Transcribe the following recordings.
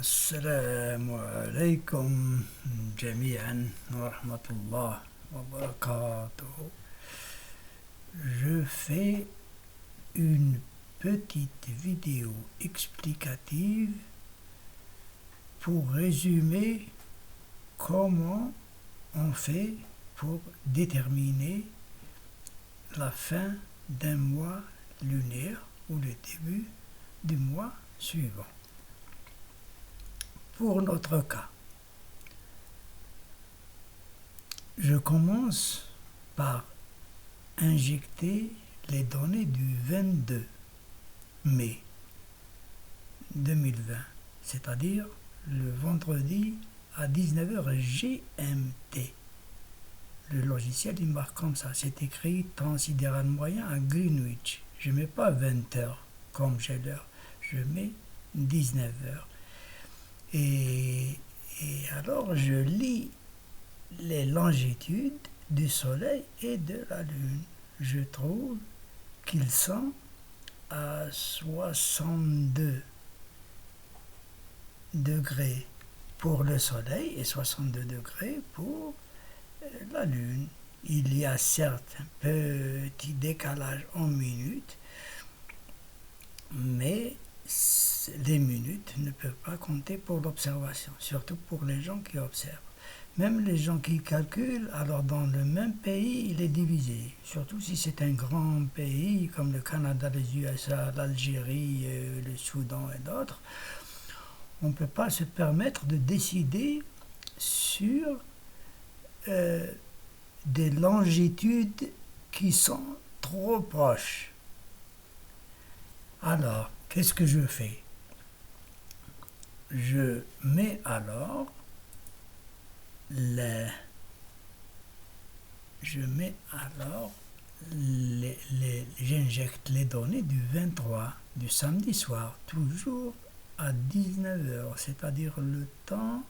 السلام عليكم جميعا ورحمة الله وبركاته. Je fais une petite vidéo explicative pour résumer comment on fait pour déterminer la fin d'un mois lunaire ou le début du mois suivant. Pour notre cas, je commence par injecter les données du 22 mai 2020, c'est-à-dire le vendredi à 19h GMT. Le logiciel il marque comme ça, c'est écrit temps sidéral moyen à Greenwich. Je ne mets pas 20h comme j'ai l'heure, je mets 19h. Et alors je lis les longitudes du soleil et de la lune. Je trouve qu'ils sont à 62 degrés pour le soleil et 62 degrés pour la lune. Il y a certes un petit décalage en minutes, mais les minutes ne peuvent pas compter pour l'observation, surtout pour les gens qui observent. Même les gens qui calculent, alors dans le même pays, il est divisé. Surtout si c'est un grand pays comme le Canada, les USA, l'Algérie, le Soudan et d'autres, on ne peut pas se permettre de décider sur des longitudes qui sont trop proches. Alors, qu'est-ce que je fais? Je mets alors j'injecte les données du 23, du samedi soir, toujours à 19h, c'est-à-dire le temps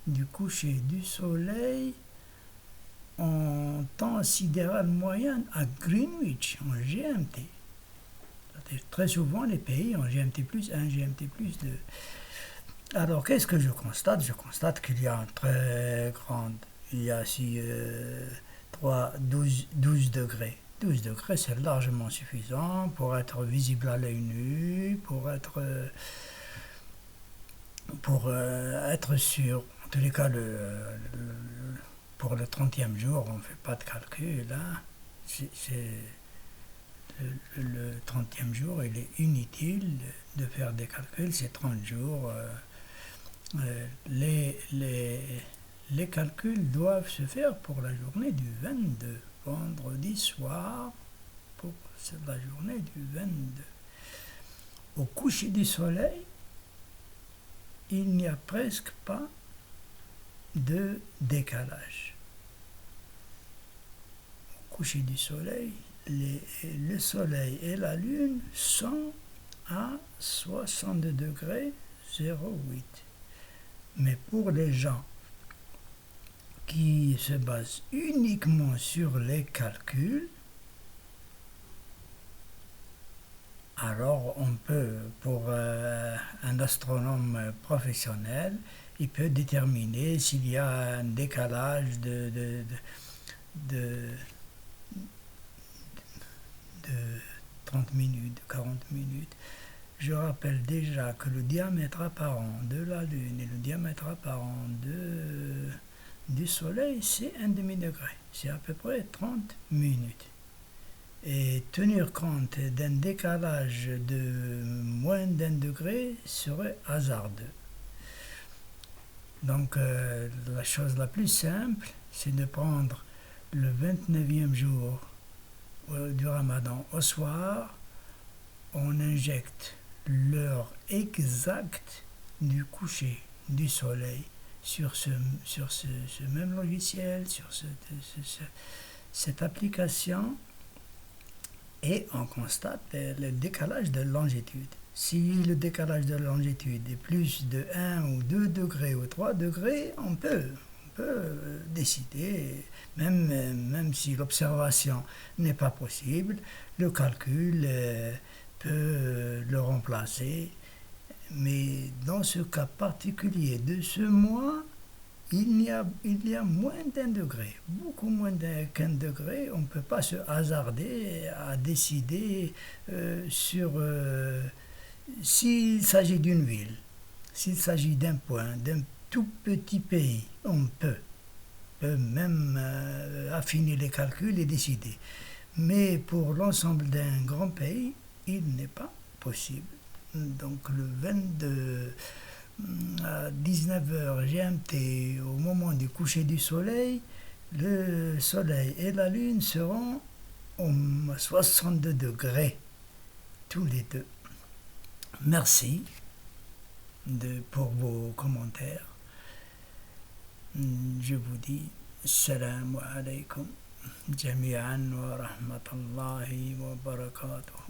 du coucher du soleil en temps sidéral moyen à Greenwich, en GMT. Très souvent, les pays en GMT plus 1, GMT plus 2. Alors, qu'est-ce que je constate? Je constate qu'il y a un très grand... Il y a ici 12 degrés. 12 degrés, c'est largement suffisant pour être visible à l'œil nu, pour être sûr. En tous les cas, pour le 30e jour, on ne fait pas de calcul. Hein. Le 30e jour, il est inutile de faire des calculs, c'est 30 jours. Les calculs doivent se faire pour la journée du 22, vendredi soir, pour la journée du 22. Au coucher du soleil, il n'y a presque pas de décalage. Au coucher du soleil, le soleil et la lune sont à 62 degrés 08. Mais pour les gens qui se basent uniquement sur les calculs, alors on peut, pour un astronome professionnel, il peut déterminer s'il y a un décalage de 30 minutes, de 40 minutes. Je rappelle déjà que le diamètre apparent de la Lune et le diamètre apparent du Soleil, c'est un demi-degré. C'est à peu près 30 minutes. Et tenir compte d'un décalage de moins d'un degré serait hasardeux. Donc la chose la plus simple, c'est de prendre le 29e jour du Ramadan au soir, on injecte l'heure exacte du coucher du soleil sur ce même logiciel, sur cette application, et on constate le décalage de longitude. Si le décalage de longitude est plus de 1 ou 2 degrés ou 3 degrés, on peut décider, même si l'observation n'est pas possible, le calcul peut le remplacer. Mais dans ce cas particulier de ce mois, il y a moins d'un degré, beaucoup moins qu'un degré. On ne peut pas se hasarder à décider sur s'il s'agit d'une ville, s'il s'agit d'un point, d'un tout petit pays. On peut même affiner les calculs et décider. Mais pour l'ensemble d'un grand pays, il n'est pas possible. Donc le 22 à 19h GMT, au moment du coucher du soleil, le soleil et la lune seront à 62 degrés, tous les deux. Merci pour vos commentaires. Je vous dis Assalamu alaikum jami'an wa rahmatullahi wa barakatuh.